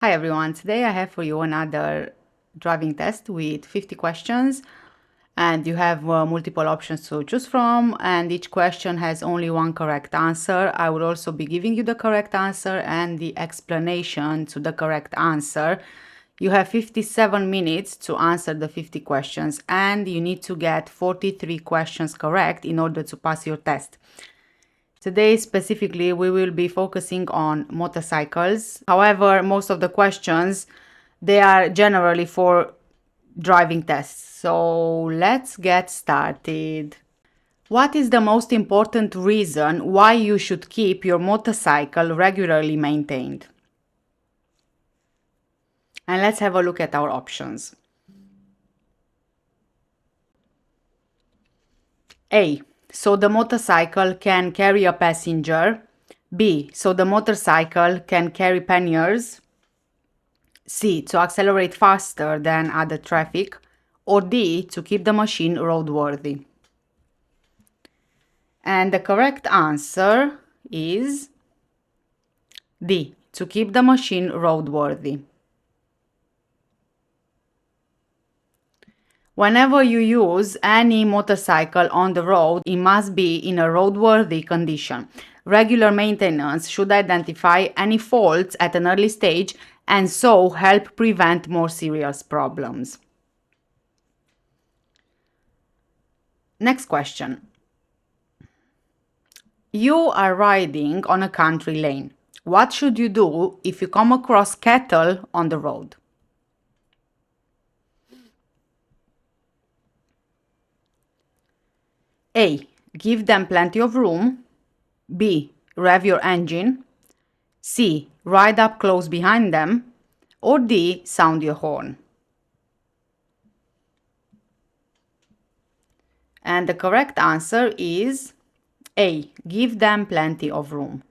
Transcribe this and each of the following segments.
Hi everyone, today I have for you another driving test with 50 questions and you have multiple options to choose from and each question has only one correct answer. I will also be giving you the correct answer and the explanation to the correct answer. You have 57 minutes to answer the 50 questions and you need to get 43 questions correct in order to pass your test. Today specifically we will be focusing on motorcycles. However, most of the questions they are generally for driving tests. So let's get started. What is the most important reason why you should keep your motorcycle regularly maintained? And let's have a look at our options. A. So the motorcycle can carry a passenger. B. So the motorcycle can carry panniers. C. To accelerate faster than other traffic. Or D. To keep the machine roadworthy. And the correct answer is D. To keep the machine roadworthy. Whenever you use any motorcycle on the road, it must be in a roadworthy condition. Regular maintenance should identify any faults at an early stage and so help prevent more serious problems. Next question. You are riding on a country lane. What should you do if you come across cattle on the road? A. Give them plenty of room. B. Rev your engine. C. Ride up close behind them. Or D. Sound your horn. And the correct answer is A. Give them plenty of room.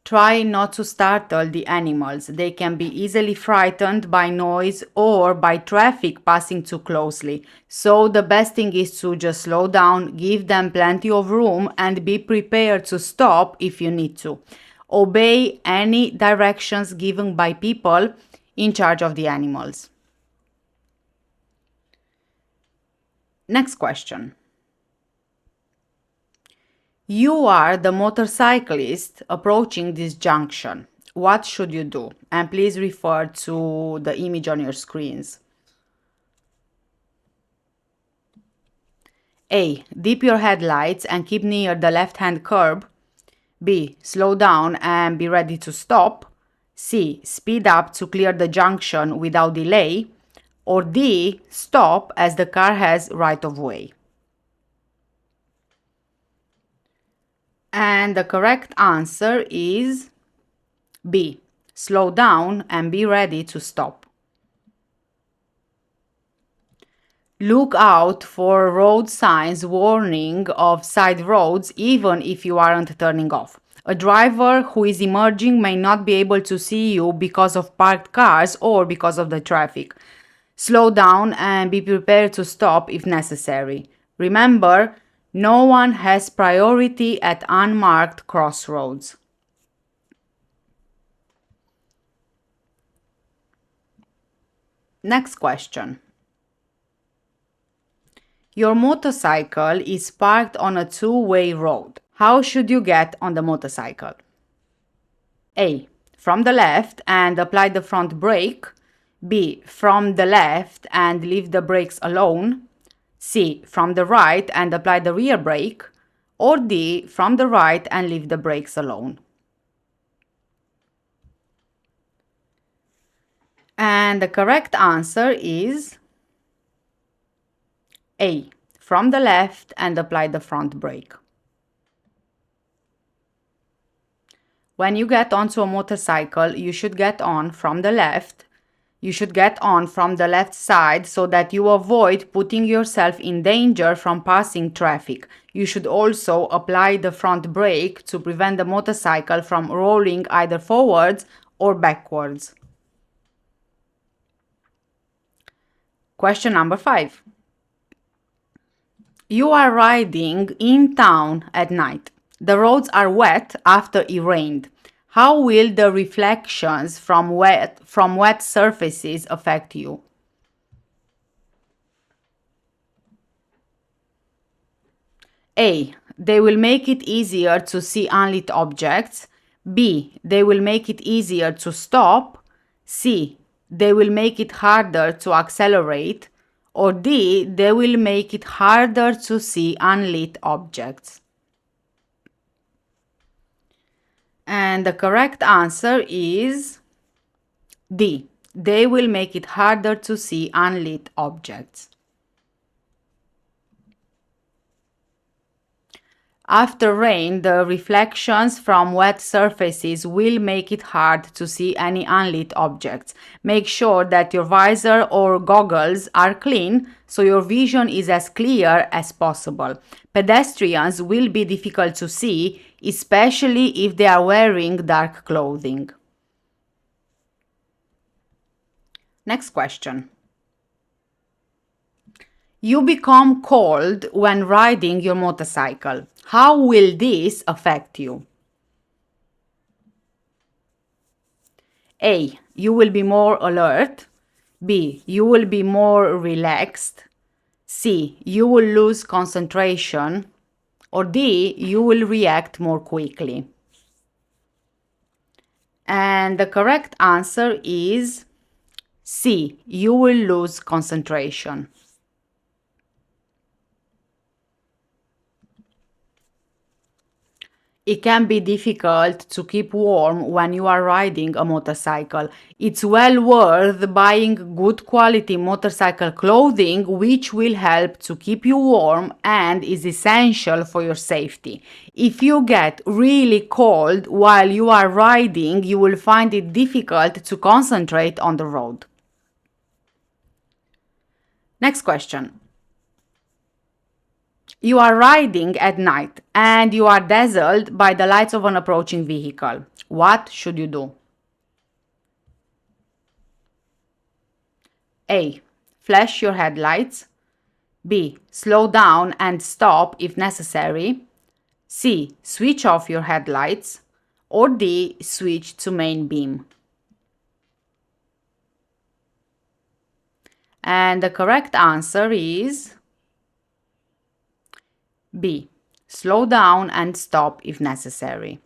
Try not to startle the animals. They can be easily frightened by noise or by traffic passing too closely. So the best thing is to just slow down, give them plenty of room and be prepared to stop if you need to. Obey any directions given by people in charge of the animals. Next question. You are the motorcyclist approaching this junction. What should you do? And please refer to the image on your screens. A. Dip your headlights and keep near the left-hand curb. B. Slow down and be ready to stop. C. Speed up to clear the junction without delay. Or D. Stop as the car has right of way. And the correct answer is B. Slow down and be ready to stop. Look out for road signs warning of side roads even if you aren't turning off. A driver who is emerging may not be able to see you because of parked cars or because of the traffic. Slow down and be prepared to stop if necessary. Remember, no one has priority at unmarked crossroads. Next question. Your motorcycle is parked on a two-way road. How should you get on the motorcycle? A. From the left and apply the front brake. B. From the left and leave the brakes alone. C. From the right and apply the rear brake. Or D. From the right and leave the brakes alone. And the correct answer is A. From the left and apply the front brake. When you get onto a motorcycle, you should get on from the left. You should get on from the left side so that you avoid putting yourself in danger from passing traffic. You should also apply the front brake to prevent the motorcycle from rolling either forwards or backwards. Question number 5. You are riding in town at night. The roads are wet after it rained. How will the reflections from wet surfaces affect you? A. They will make it easier to see unlit objects. B. They will make it easier to stop. C. They will make it harder to accelerate. Or D. They will make it harder to see unlit objects. And the correct answer is D. They will make it harder to see unlit objects. After rain, the reflections from wet surfaces will make it hard to see any unlit objects. Make sure that your visor or goggles are clean so your vision is as clear as possible. Pedestrians will be difficult to see, especially if they are wearing dark clothing. Next question. You become cold when riding your motorcycle. How will this affect you? A. You will be more alert. B. You will be more relaxed. C. You will lose concentration. Or D. You will react more quickly. And the correct answer is C. You will lose concentration. It can be difficult to keep warm when you are riding a motorcycle. It's well worth buying good quality motorcycle clothing, which will help to keep you warm and is essential for your safety. If you get really cold while you are riding, you will find it difficult to concentrate on the road. Next question. You are riding at night and you are dazzled by the lights of an approaching vehicle. What should you do? A. Flash your headlights. B. Slow down and stop if necessary. C. Switch off your headlights. Or D. Switch to main beam. And the correct answer is B. Slow down and stop if necessary.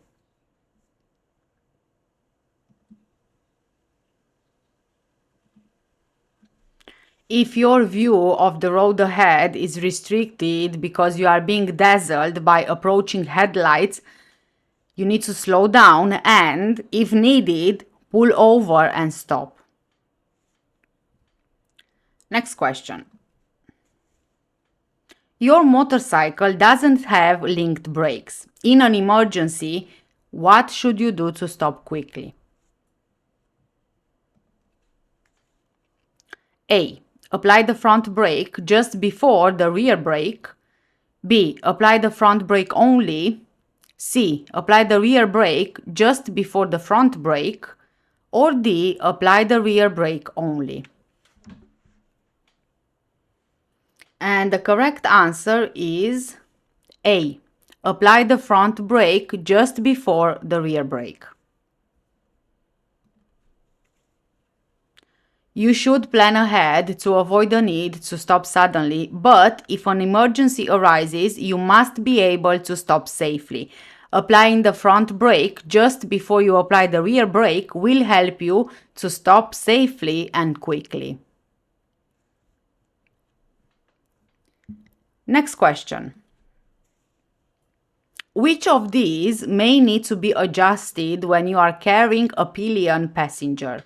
If your view of the road ahead is restricted because you are being dazzled by approaching headlights, you need to slow down and, if needed, pull over and stop. Next question. Your motorcycle doesn't have linked brakes. In an emergency, what should you do to stop quickly? A. Apply the front brake just before the rear brake. B. Apply the front brake only. C. Apply the rear brake just before the front brake. Or D. Apply the rear brake only. And the correct answer is A. Apply the front brake just before the rear brake. You should plan ahead to avoid the need to stop suddenly, but if an emergency arises, you must be able to stop safely. Applying the front brake just before you apply the rear brake will help you to stop safely and quickly. Next question. Which of these may need to be adjusted when you are carrying a pillion passenger?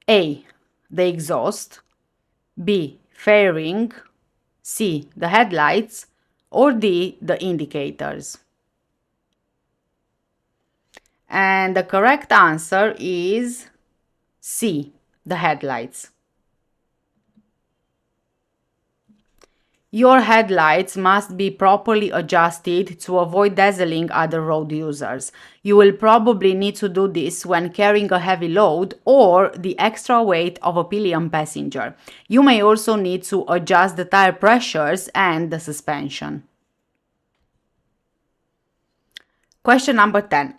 A. The exhaust. B. fairing. C. The headlights. Or D. The indicators. And the correct answer is C. The headlights. Your headlights must be properly adjusted to avoid dazzling other road users. You will probably need to do this when carrying a heavy load or the extra weight of a pillion passenger. You may also need to adjust the tire pressures and the suspension. Question number 10.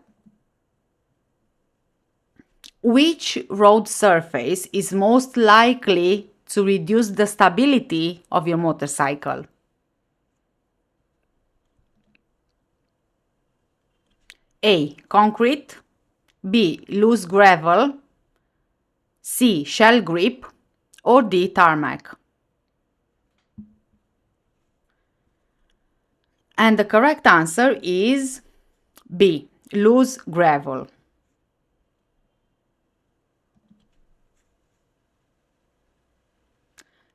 Which road surface is most likely to reduce the stability of your motorcycle? A. Concrete. B. Loose gravel. C. Shell grip. Or D. Tarmac. And the correct answer is B. Loose gravel.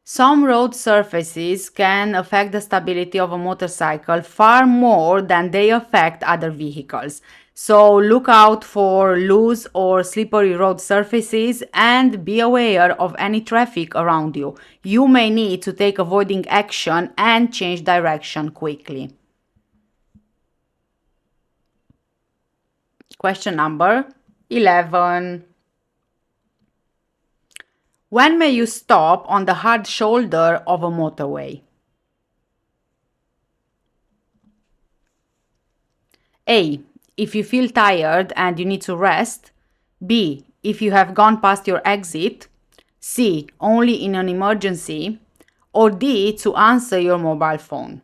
Some road surfaces can affect the stability of a motorcycle far more than they affect other vehicles. So look out for loose or slippery road surfaces and be aware of any traffic around you. You may need to take avoiding action and change direction quickly. Question number 11. When may you stop on the hard shoulder of a motorway? A. If you feel tired and you need to rest. B. If you have gone past your exit. C. Only in an emergency. Or D. To answer your mobile phone.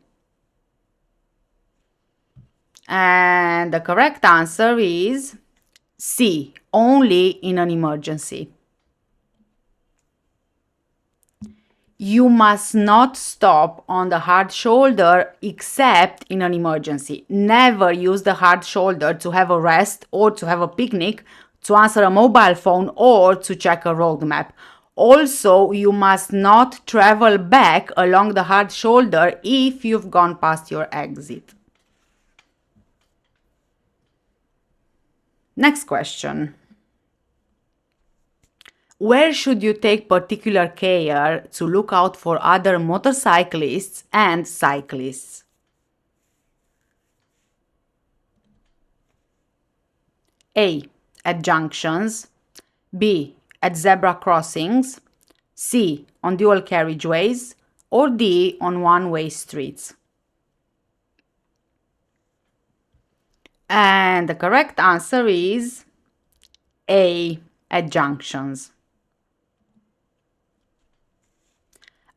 And the correct answer is C. Only in an emergency. You must not stop on the hard shoulder except in an emergency. Never use the hard shoulder to have a rest or to have a picnic, to answer a mobile phone or to check a road map. Also, you must not travel back along the hard shoulder if you've gone past your exit. Next question. Where should you take particular care to look out for other motorcyclists and cyclists? A. At junctions. B. At zebra crossings. C. On dual carriageways. Or D. On one-way streets. And the correct answer is A. At junctions.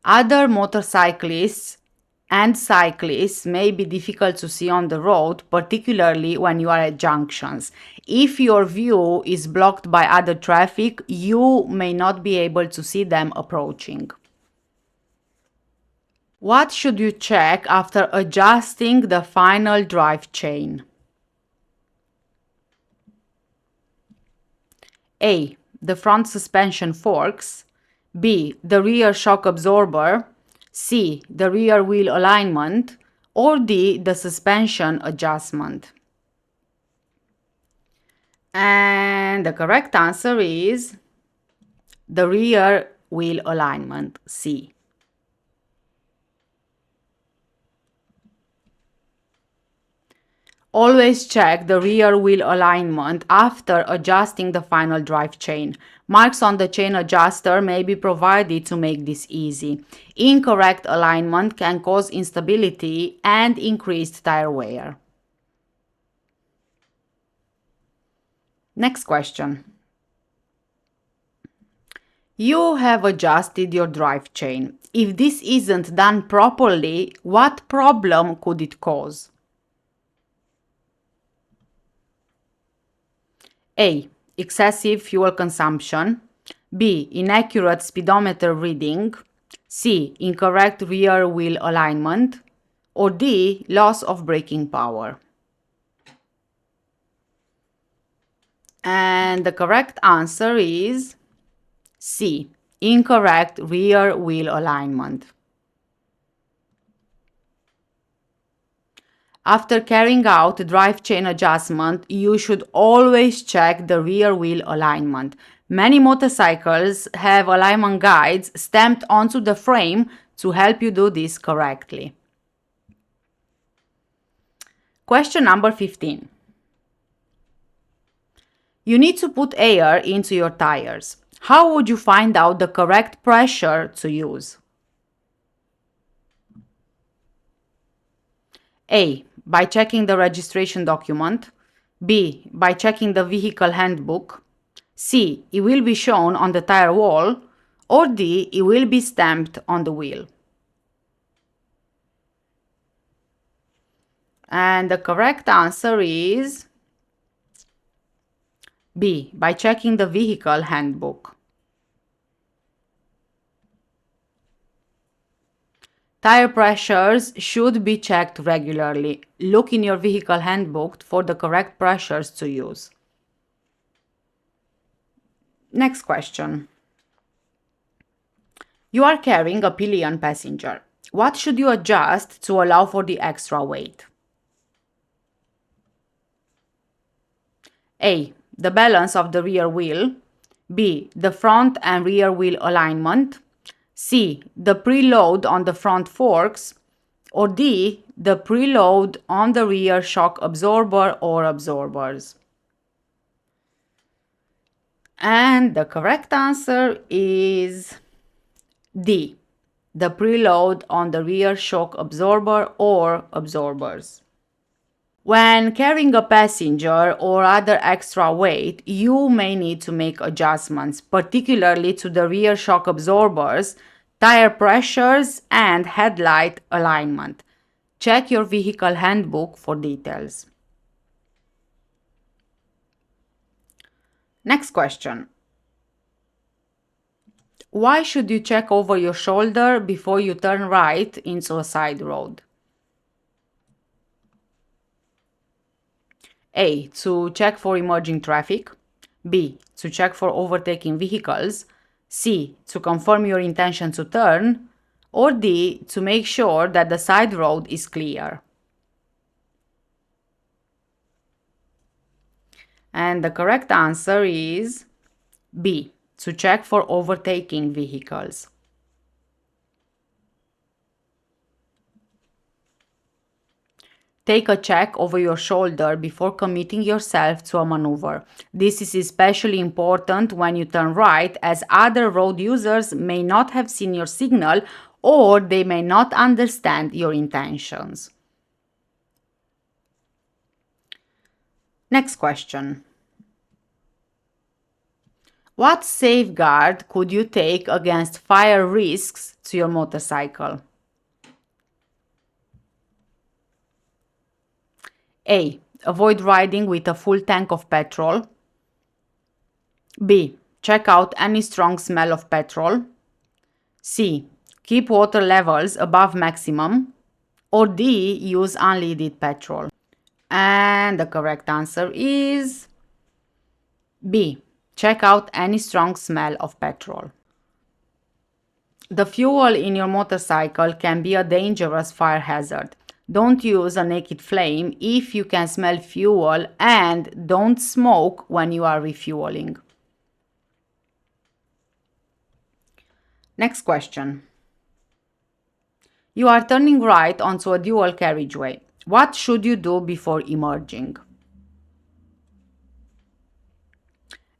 Other motorcyclists and cyclists may be difficult to see on the road, particularly when you are at junctions. If your view is blocked by other traffic, you may not be able to see them approaching. What should you check after adjusting the final drive chain? A. The front suspension forks. B. The rear shock absorber. C. The rear wheel alignment. Or D. The suspension adjustment. And the correct answer is the rear wheel alignment, C. Always check the rear wheel alignment after adjusting the final drive chain. Marks on the chain adjuster may be provided to make this easy. Incorrect alignment can cause instability and increased tire wear. Next question. You have adjusted your drive chain. If this isn't done properly, what problem could it cause? A. Excessive fuel consumption. B. Inaccurate speedometer reading. C. Incorrect rear wheel alignment. Or D. Loss of braking power. And the correct answer is C. Incorrect rear wheel alignment. After carrying out drive chain adjustment, you should always check the rear wheel alignment. Many motorcycles have alignment guides stamped onto the frame to help you do this correctly. Question number 15. You need to put air into your tires. How would you find out the correct pressure to use? A. By checking the registration document. B. By checking the vehicle handbook. C. It will be shown on the tire wall. Or D. It will be stamped on the wheel. And the correct answer is B. By checking the vehicle handbook. Tire pressures should be checked regularly. Look in your vehicle handbook for the correct pressures to use. Next question. You are carrying a pillion passenger. What should you adjust to allow for the extra weight? A. The balance of the rear wheel. B. The front and rear wheel alignment. C. The preload on the front forks. Or D. The preload on the rear shock absorber or absorbers. And the correct answer is D. The preload on the rear shock absorber or absorbers. When carrying a passenger or other extra weight, you may need to make adjustments, particularly to the rear shock absorbers, tire pressures, and headlight alignment. Check your vehicle handbook for details. Next question. Why should you check over your shoulder before you turn right into a side road? A. To check for emerging traffic. B. To check for overtaking vehicles. C. To confirm your intention to turn. Or D. To make sure that the side road is clear. And the correct answer is B. To check for overtaking vehicles. Take a check over your shoulder before committing yourself to a maneuver. This is especially important when you turn right, as other road users may not have seen your signal or they may not understand your intentions. Next question. What safeguard could you take against fire risks to your motorcycle? A. Avoid riding with a full tank of petrol. B. Check out any strong smell of petrol. C. Keep water levels above maximum. Or D. Use unleaded petrol. And the correct answer is B. Check out any strong smell of petrol. The fuel in your motorcycle can be a dangerous fire hazard. Don't use a naked flame if you can smell fuel, and don't smoke when you are refueling. Next question. You are turning right onto a dual carriageway. What should you do before emerging?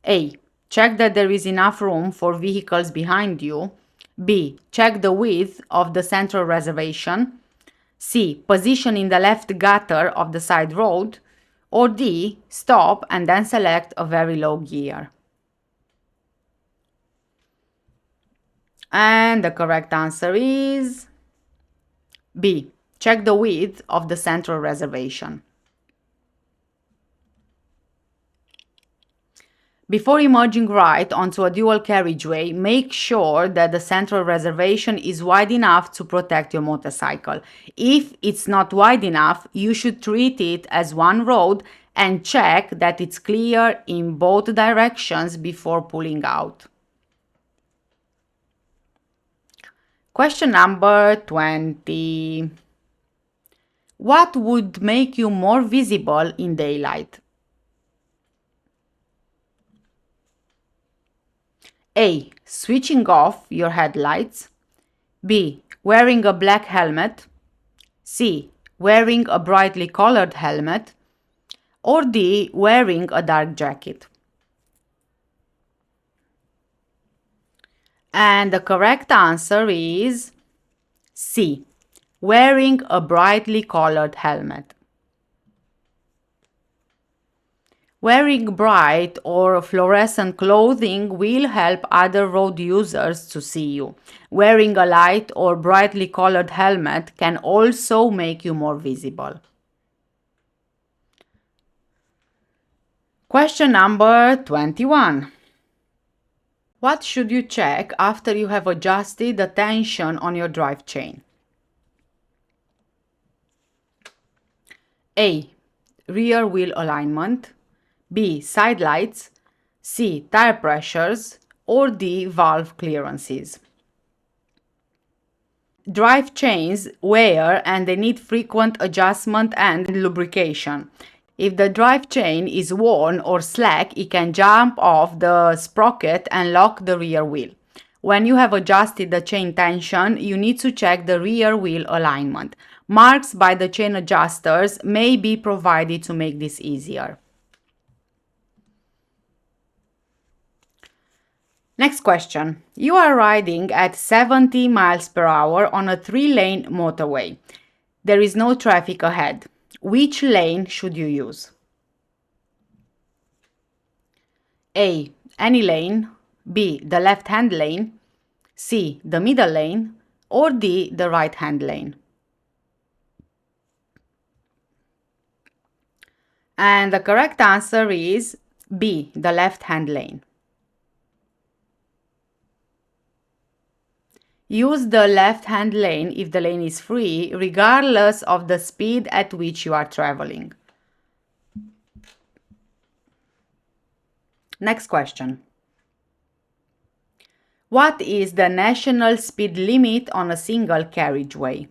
A. Check that there is enough room for vehicles behind you. B. Check the width of the central reservation. C. Position in the left gutter of the side road. Or D. Stop and then select a very low gear. And the correct answer is B. Check the width of the central reservation. Before emerging right onto a dual carriageway, make sure that the central reservation is wide enough to protect your motorcycle. If it's not wide enough, you should treat it as one road and check that it's clear in both directions before pulling out. Question number 20. What would make you more visible in daylight? A. Switching off your headlights. B. Wearing a black helmet. C. Wearing a brightly colored helmet. Or D. Wearing a dark jacket. And the correct answer is C. Wearing a brightly colored helmet. Wearing bright or fluorescent clothing will help other road users to see you. Wearing a light or brightly colored helmet can also make you more visible. Question number 21. What should you check after you have adjusted the tension on your drive chain? A. Rear wheel alignment. B. Side lights. C. Tire pressures. Or D. Valve clearances. Drive chains wear and they need frequent adjustment and lubrication. If the drive chain is worn or slack, it can jump off the sprocket and lock the rear wheel. When you have adjusted the chain tension, you need to check the rear wheel alignment. Marks by the chain adjusters may be provided to make this easier. Next question. You are riding at 70 miles per hour on a 3-lane motorway. There is no traffic ahead. Which lane should you use? A. Any lane. B. The left-hand lane. C. The middle lane. Or D. The right-hand lane. And the correct answer is B. The left-hand lane. Use the left-hand lane if the lane is free, regardless of the speed at which you are traveling. Next question. What is the national speed limit on a single carriageway?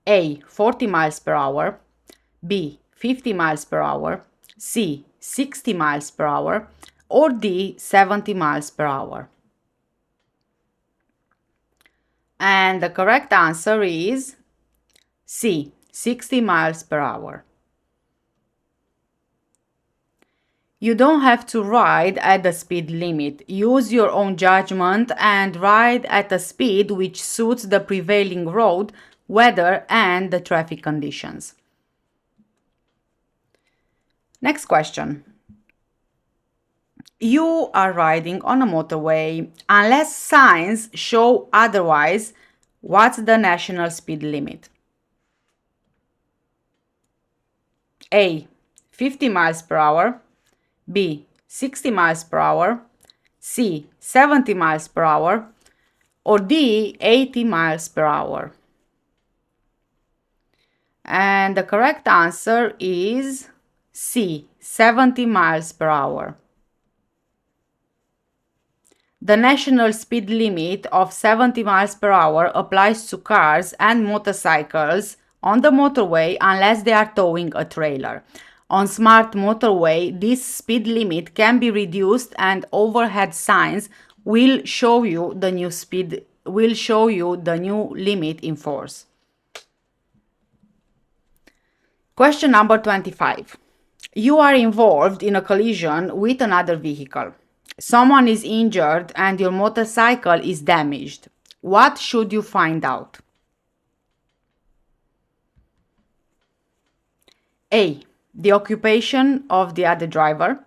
A. 40 miles per hour. B. 50 miles per hour. C. 60 miles per hour. Or D. 70 miles per hour. And the correct answer is C. 60 miles per hour. You don't have to ride at the speed limit. Use your own judgment and ride at a speed which suits the prevailing road, weather, and the traffic conditions. Next question. You are riding on a motorway. Unless signs show otherwise, what's the national speed limit? A. 50 miles per hour. B. 60 miles per hour. C. 70 miles per hour. Or D. 80 miles per hour. And the correct answer is C. 70 miles per hour. The national speed limit of 70 miles per hour applies to cars and motorcycles on the motorway unless they are towing a trailer. On smart motorway, this speed limit can be reduced and overhead signs will show you the new limit in force. Question number 25. You are involved in a collision with another vehicle. Someone is injured and your motorcycle is damaged. What should you find out? A. The occupation of the other driver.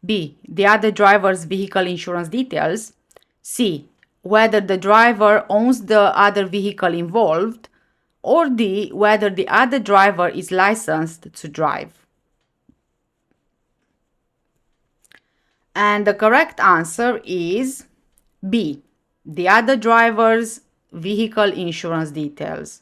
B. The other driver's vehicle insurance details. C. Whether the driver owns the other vehicle involved. Or D. Whether the other driver is licensed to drive. And the correct answer is B. The other driver's vehicle insurance details.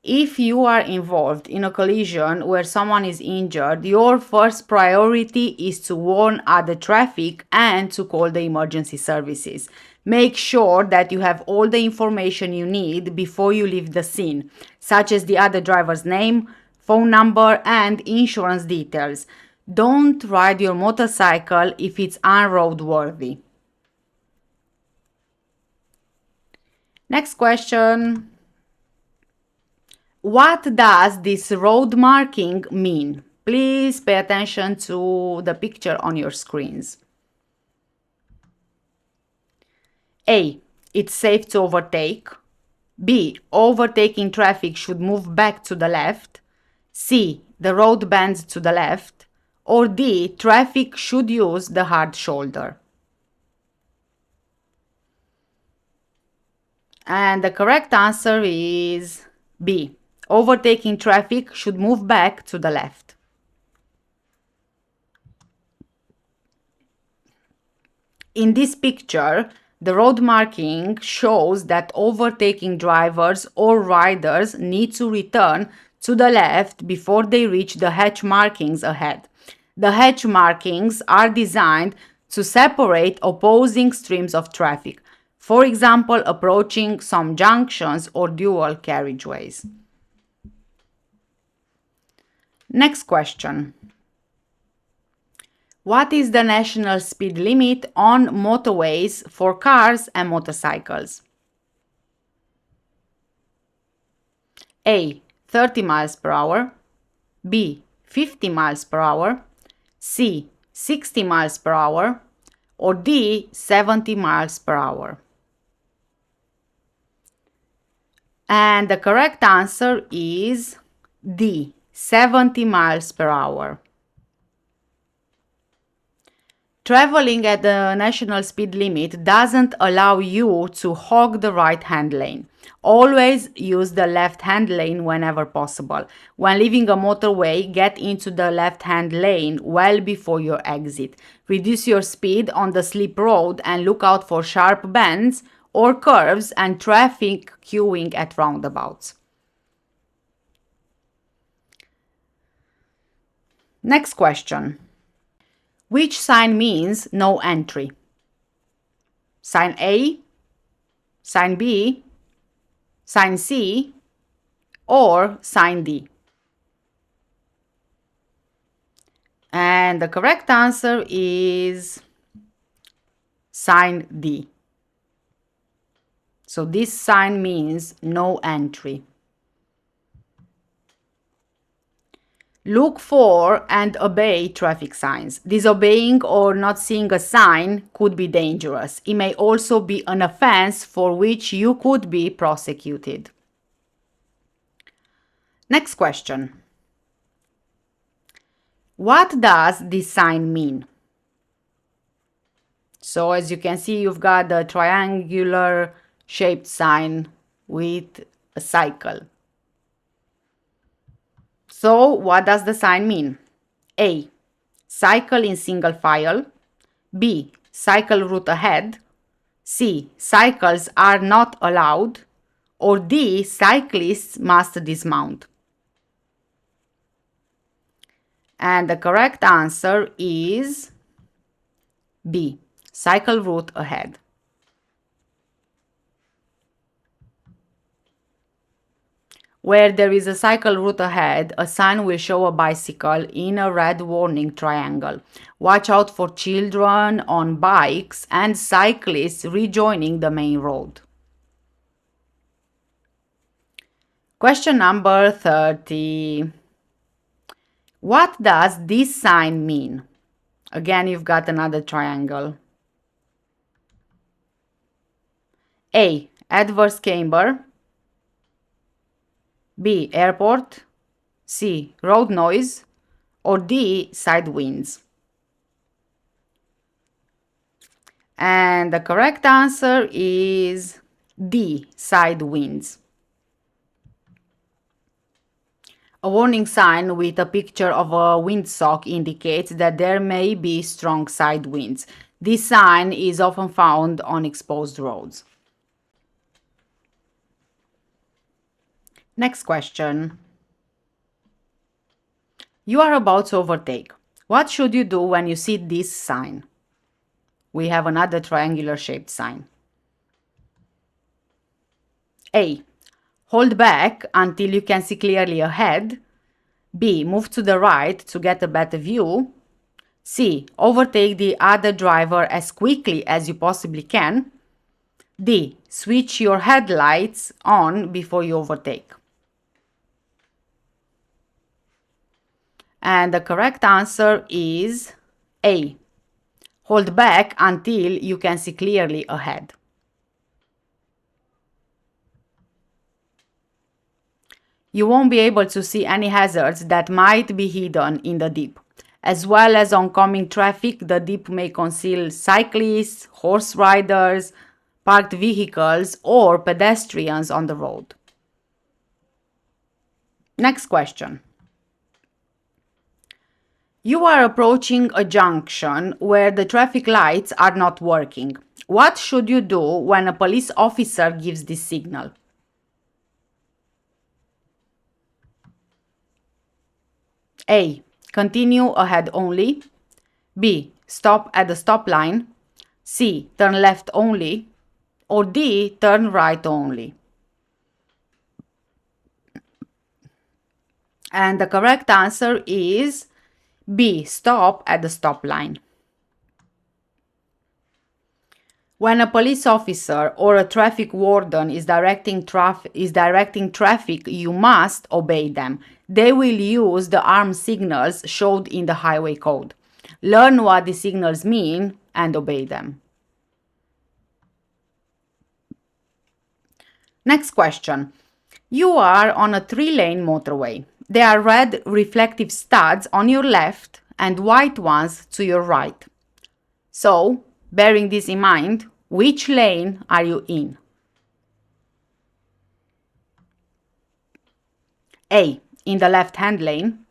If you are involved in a collision where someone is injured, your first priority is to warn other traffic and to call the emergency services. Make sure that you have all the information you need before you leave the scene, such as the other driver's name, phone number, and insurance details. Don't ride your motorcycle if it's unroadworthy. Next question. What does this road marking mean? Please pay attention to the picture on your screens. A. It's safe to overtake. B. Overtaking traffic should move back to the left. C. The road bends to the left. Or D. Traffic should use the hard shoulder. And the correct answer is B. Overtaking traffic should move back to the left. In this picture, the road marking shows that overtaking drivers or riders need to return to the left before they reach the hatch markings ahead. The hatch markings are designed to separate opposing streams of traffic, for example, approaching some junctions or dual carriageways. Next question. What is the national speed limit on motorways for cars and motorcycles? A. 30 miles per hour. B. 50 miles per hour. C. 60 miles per hour. Or D. 70 miles per hour. And the correct answer is D. 70 miles per hour. Traveling at the national speed limit doesn't allow you to hog the right-hand lane. Always use the left-hand lane whenever possible. When leaving a motorway, get into the left-hand lane well before your exit. Reduce your speed on the slip road and look out for sharp bends or curves and traffic queuing at roundabouts. Next question. Which sign means no entry? Sign A, sign B, sign C, or sign D? And the correct answer is sign D. So this sign means no entry. Look for and obey traffic signs. Disobeying or not seeing a sign could be dangerous. It may also be an offense for which you could be prosecuted. Next question. What does this sign mean? So as you can see, you've got the triangular shaped sign with a cycle. So what does the sign mean? A. Cycle in single file. B. Cycle route ahead. C. Cycles are not allowed. Or D. Cyclists must dismount. And the correct answer is B. Cycle route ahead. Where there is a cycle route ahead, a sign will show a bicycle in a red warning triangle. Watch out for children on bikes and cyclists rejoining the main road. Question number 30. What does this sign mean? Again, you've got another triangle. A. Adverse camber. B. Airport. C. Road noise. Or D. Side winds. And the correct answer is D. Side winds. A warning sign with a picture of a windsock indicates that there may be strong side winds. This sign is often found on exposed roads. Next question. You are about to overtake. What should you do when you see this sign? We have another triangular shaped sign. A. Hold back until you can see clearly ahead. B. Move to the right to get a better view. C. Overtake the other driver as quickly as you possibly can. D. Switch your headlights on before you overtake. And the correct answer is A. Hold back until you can see clearly ahead. you won't be able to see any hazards that might be hidden in the dip. As well as oncoming traffic, the dip may conceal cyclists, horse riders, parked vehicles, or pedestrians on the road. Next question. You are approaching a junction where the traffic lights are not working. What should you do when a police officer gives this signal? A. Continue ahead only. B. Stop at the stop line. C. Turn left only. Or D. Turn right only. And the correct answer is B. Stop at the stop line. When a police officer or a traffic warden is directing traffic, you must obey them. They will use the armed signals showed in the highway code. Learn what the signals mean and obey them. Next question. You are on a 3-lane motorway. There are red reflective studs on your left and white ones to your right. So, bearing this in mind, which lane are you in? A. In the left-hand lane.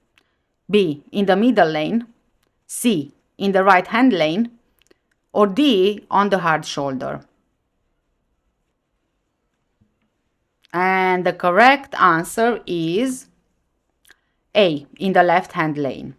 B. In the middle lane. C. In the right-hand lane. Or D. On the hard shoulder. And the correct answer is A. In the left-hand lane.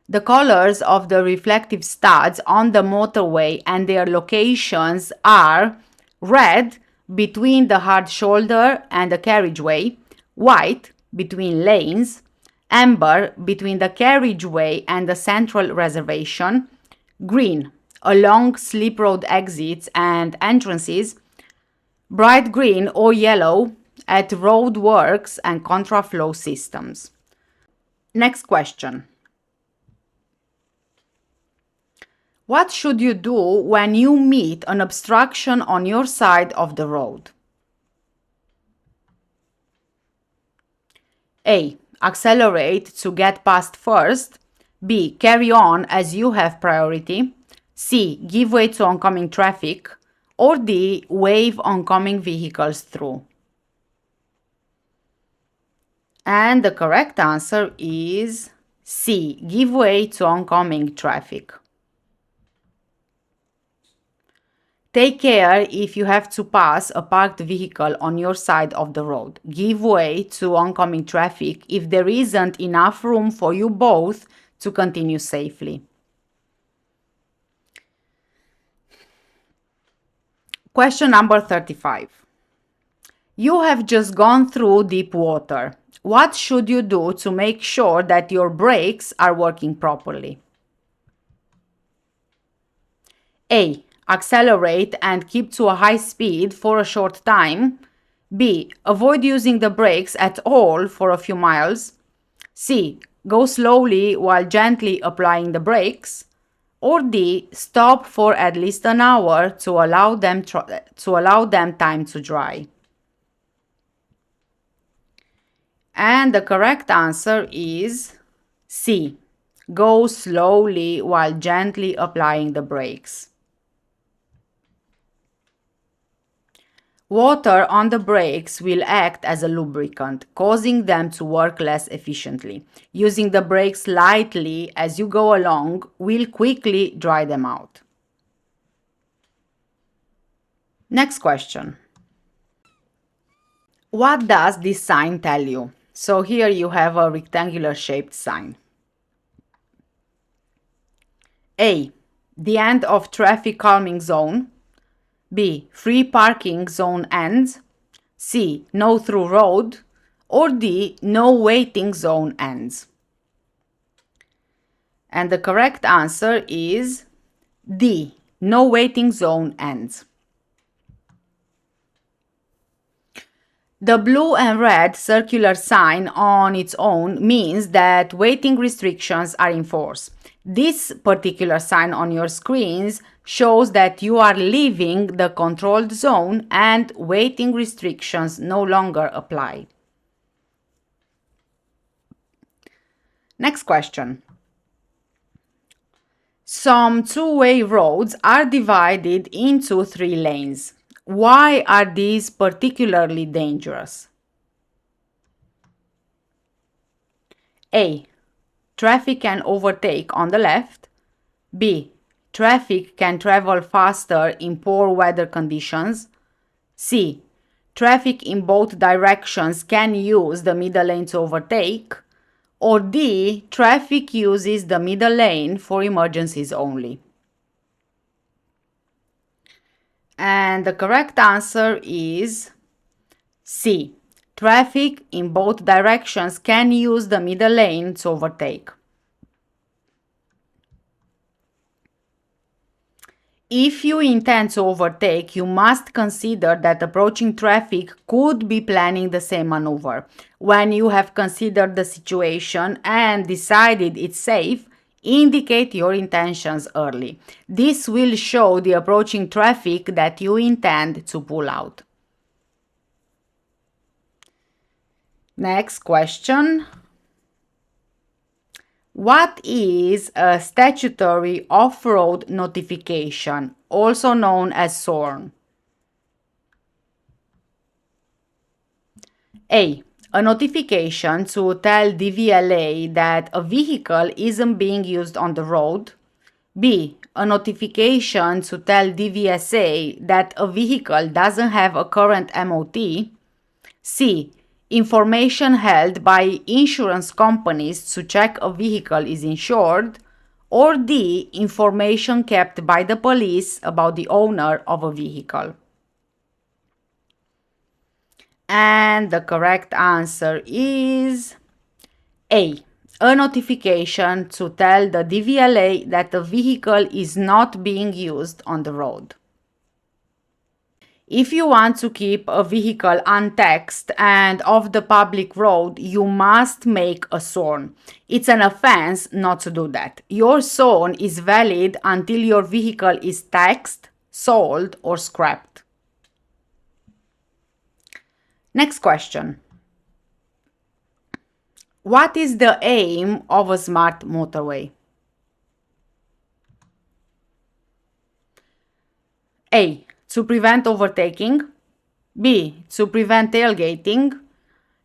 The colors of the reflective studs on the motorway and their locations are red between the hard shoulder and the carriageway, white between lanes, amber between the carriageway and the central reservation, green along slip road exits and entrances, bright green or yellow at road works and contraflow systems. Next question. What should you do when you meet an obstruction on your side of the road? A. Accelerate to get past first. B. Carry on as you have priority. C. Give way to oncoming traffic. Or D. Wave oncoming vehicles through. And the correct answer is C. Give way to oncoming traffic. Take care if you have to pass a parked vehicle on your side of the road. Give way to oncoming traffic if there isn't enough room for you both to continue safely. Question number 35. You have just gone through deep water. What should you do to make sure that your brakes are working properly? A. Accelerate and keep to a high speed for a short time. B. Avoid using the brakes at all for a few miles. C. Go slowly while gently applying the brakes. Or D. Stop for at least an hour to allow them time to dry. And the correct answer is C. Go slowly while gently applying the brakes. Water on the brakes will act as a lubricant, causing them to work less efficiently. Using the brakes lightly as you go along will quickly dry them out. Next question. What does this sign tell you? So here you have a rectangular shaped sign. A. The end of traffic calming zone. B. Free parking zone ends. C. No through road. Or D. No waiting zone ends. And the correct answer is D. No waiting zone ends. The blue and red circular sign on its own means that waiting restrictions are in force. This particular sign on your screens shows that you are leaving the controlled zone and waiting restrictions no longer apply. Next question. Some two-way roads are divided into 3 lanes. Why are these particularly dangerous? A. Traffic can overtake on the left. B. Traffic can travel faster in poor weather conditions. C. Traffic in both directions can use the middle lane to overtake. Or D. Traffic uses the middle lane for emergencies only. And the correct answer is C. Traffic in both directions can use the middle lane to overtake. If you intend to overtake, you must consider that approaching traffic could be planning the same maneuver. When you have considered the situation and decided it's safe, indicate your intentions early. This will show the approaching traffic that you intend to pull out. Next question. What is a statutory off-road notification, also known as SORN? A. A notification to tell DVLA that a vehicle isn't being used on the road. B. A notification to tell DVSA that a vehicle doesn't have a current MOT. C. Information held by insurance companies to check a vehicle is insured. Or D. Information kept by the police about the owner of a vehicle. And the correct answer is A. A notification to tell the DVLA that the vehicle is not being used on the road. If you want to keep a vehicle untaxed and off the public road, you must make a SORN. It's an offense not to do that. Your SORN is valid until your vehicle is taxed, sold, or scrapped. Next question. What is the aim of a smart motorway? A. To prevent overtaking. B. To prevent tailgating.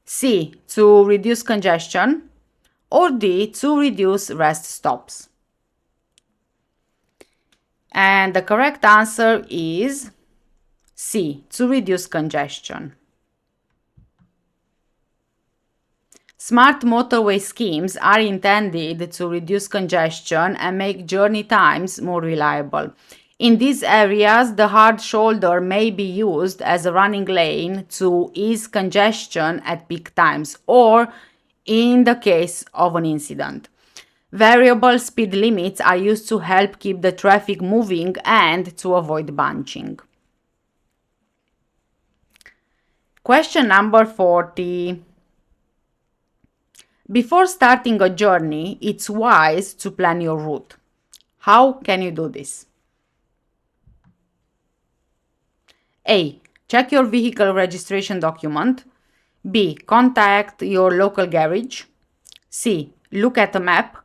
C. To reduce congestion. Or D. To reduce rest stops. And the correct answer is C. To reduce congestion. Smart motorway schemes are intended to reduce congestion and make journey times more reliable. In these areas, the hard shoulder may be used as a running lane to ease congestion at peak times or in the case of an incident. Variable speed limits are used to help keep the traffic moving and to avoid bunching. Question number 40. Before starting a journey, it's wise to plan your route. How can you do this? A. Check your vehicle registration document. B. Contact your local garage. C. Look at a map.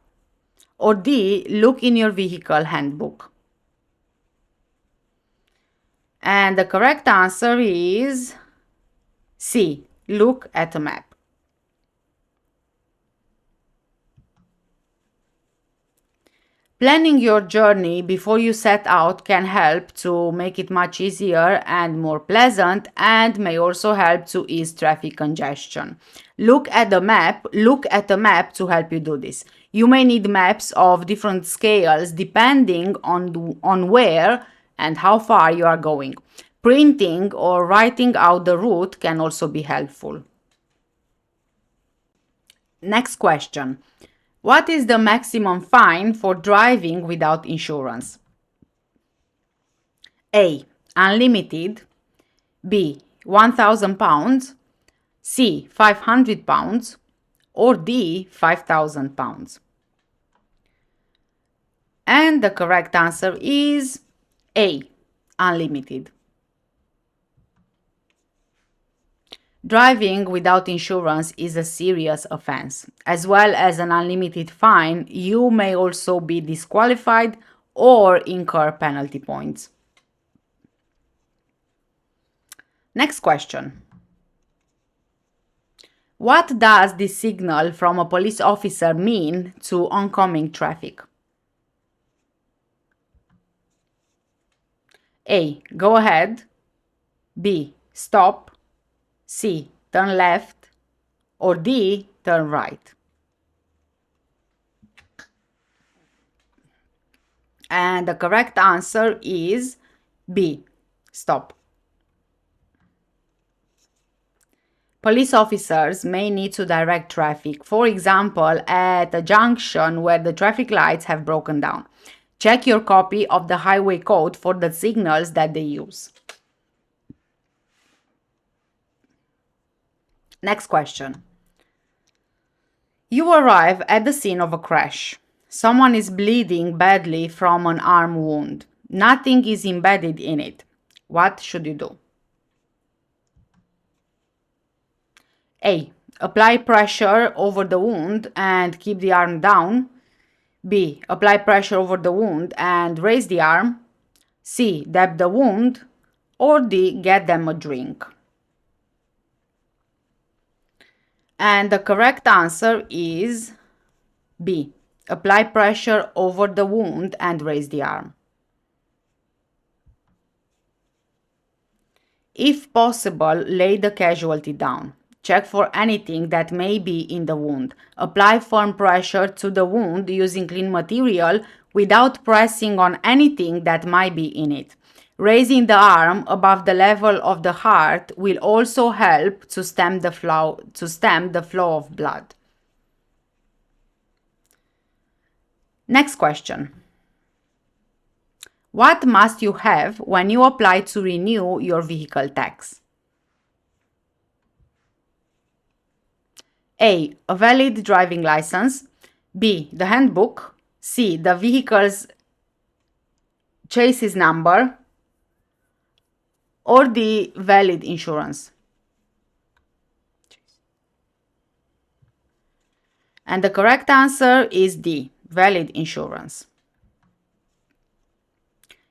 Or D. Look in your vehicle handbook. And the correct answer is C. Look at a map. Planning your journey before you set out can help to make it much easier and more pleasant, and may also help to ease traffic congestion. Look at the map to help you do this. You may need maps of different scales depending on where and how far you are going. Printing or writing out the route can also be helpful. Next question. What is the maximum fine for driving without insurance? A. Unlimited. B. £1,000. C. £500. Or D. £5,000. And the correct answer is A. Unlimited. Driving without insurance is a serious offense. As well as an unlimited fine, you may also be disqualified or incur penalty points. Next question. What does the signal from a police officer mean to oncoming traffic? A. Go ahead. B. Stop. C. Turn left. Or D. Turn right. And the correct answer is B. Stop. Police officers may need to direct traffic, for example, at a junction where the traffic lights have broken down. Check your copy of the highway code for the signals that they use. Next question. You arrive at the scene of a crash. Someone is bleeding badly from an arm wound. Nothing is embedded in it. What should you do? A. Apply pressure over the wound and keep the arm down. B. Apply pressure over the wound and raise the arm. C. Dab the wound. Or D. Get them a drink. And the correct answer is B. Apply pressure over the wound and raise the arm. If possible, lay the casualty down. Check for anything that may be in the wound. Apply firm pressure to the wound using clean material without pressing on anything that might be in it. Raising the arm above the level of the heart will also help to stem the flow of blood. Next question. What must you have when you apply to renew your vehicle tax? A. A valid driving license. B. The handbook. C. The vehicle's chassis number. Or D. Valid insurance. And the correct answer is D. Valid insurance.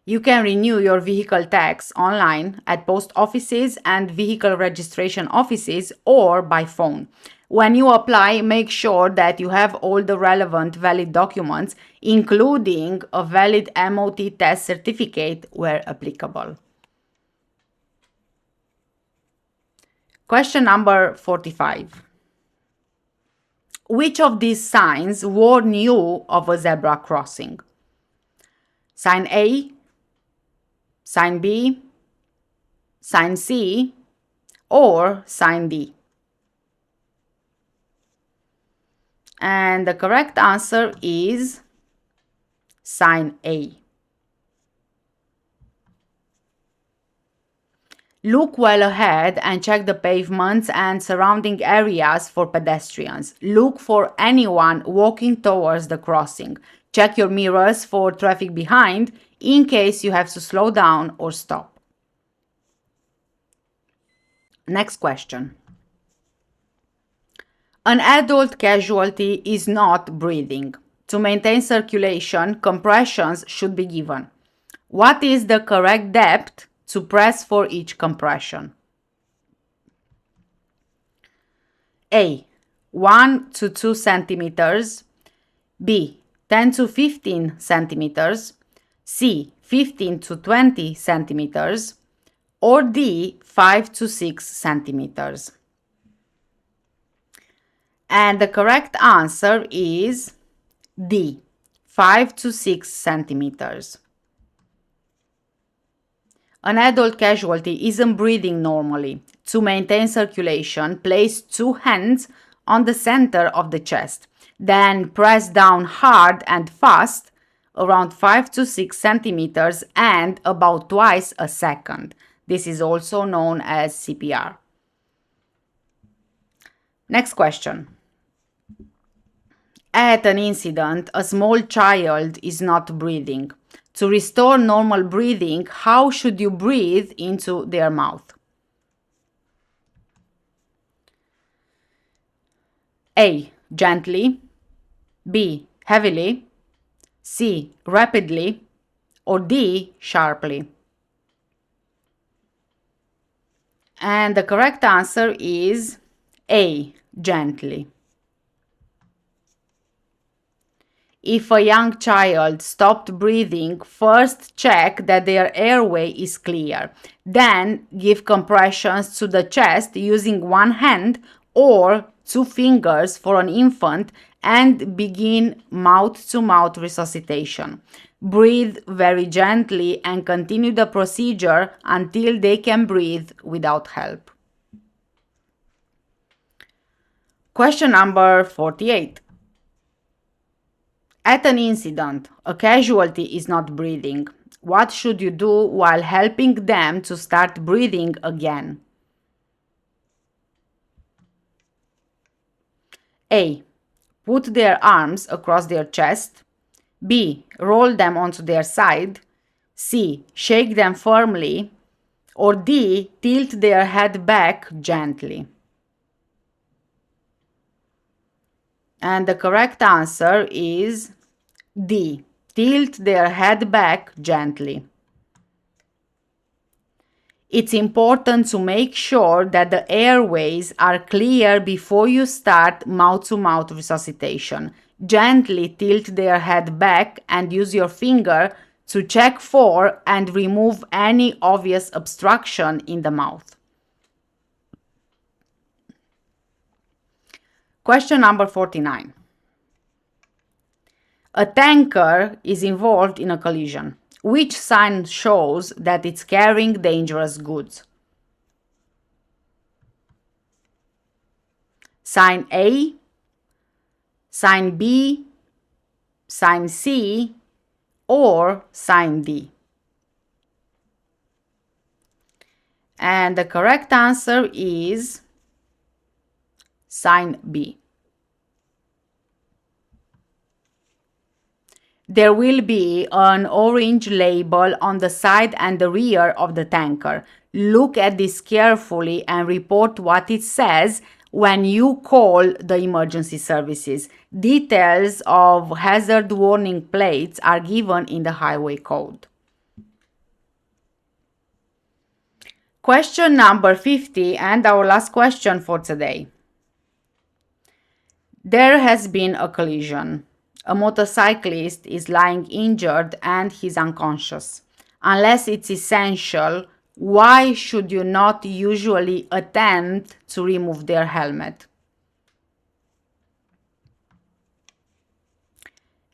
You can renew your vehicle tax online at post offices and vehicle registration offices or by phone. When you apply, make sure that you have all the relevant valid documents, including a valid MOT test certificate where applicable. Question number 45. Which of these signs warn you of a zebra crossing? Sign A, sign B, sign C, or sign D? And the correct answer is sign A. Look well ahead and check the pavements and surrounding areas for pedestrians. Look for anyone walking towards the crossing. Check your mirrors for traffic behind in case you have to slow down or stop. Next question. An adult casualty is not breathing. To maintain circulation, compressions should be given. What is the correct depth to press for each compression? A. 1 to 2 centimeters. B. 10 to 15 centimeters. C. 15 to 20 centimeters. Or D. 5 to 6 centimeters. And the correct answer is D. 5 to 6 centimeters. An adult casualty isn't breathing normally. To maintain circulation, place 2 hands on the center of the chest. Then press down hard and fast, around 5 to 6 centimeters and about twice a second. This is also known as CPR. Next question. At an incident, a small child is not breathing. To restore normal breathing, how should you breathe into their mouth? A. Gently. B. Heavily. C. Rapidly. Or D. Sharply. And the correct answer is A. Gently. If a young child stopped breathing, first check that their airway is clear. Then give compressions to the chest using one hand or 2 fingers for an infant and begin mouth-to-mouth resuscitation. Breathe very gently and continue the procedure until they can breathe without help. Question number 48. At an incident, a casualty is not breathing. What should you do while helping them to start breathing again? A. Put their arms across their chest. B. Roll them onto their side. C. Shake them firmly. Or D. Tilt their head back gently. And the correct answer is D. Tilt their head back gently. It's important to make sure that the airways are clear before you start mouth-to-mouth resuscitation. Gently tilt their head back and use your finger to check for and remove any obvious obstruction in the mouth. Question number 49. A tanker is involved in a collision. Which sign shows that it's carrying dangerous goods? Sign A, sign B, sign C, or sign D? And the correct answer is sign B. There will be an orange label on the side and the rear of the tanker. Look at this carefully and report what it says when you call the emergency services. Details of hazard warning plates are given in the highway code. Question number 50 and our last question for today. There has been a collision. A motorcyclist is lying injured and he's unconscious. Unless it's essential, why should you not usually attempt to remove their helmet?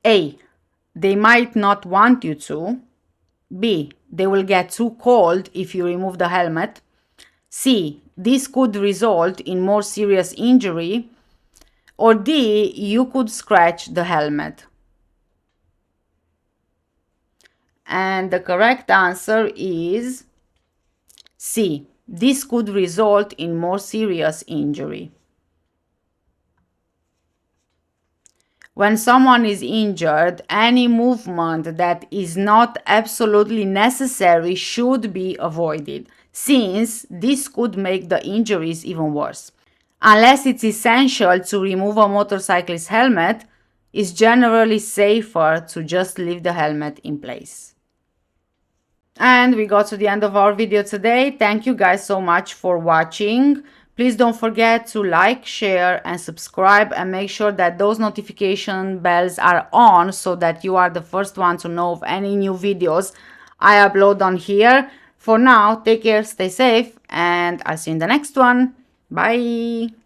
A. They might not want you to. B. They will get too cold if you remove the helmet. C. This could result in more serious injury. Or D. You could scratch the helmet. And the correct answer is C. This could result in more serious injury. When someone is injured, any movement that is not absolutely necessary should be avoided, since this could make the injuries even worse. Unless it's essential to remove a motorcyclist's helmet, it's generally safer to just leave the helmet in place. And we got to the end of our video today. Thank you guys so much for watching. Please don't forget to like, share, and subscribe, and make sure that those notification bells are on so that you are the first one to know of any new videos I upload on here. For now, take care, stay safe, and I'll see you in the next one. Bye!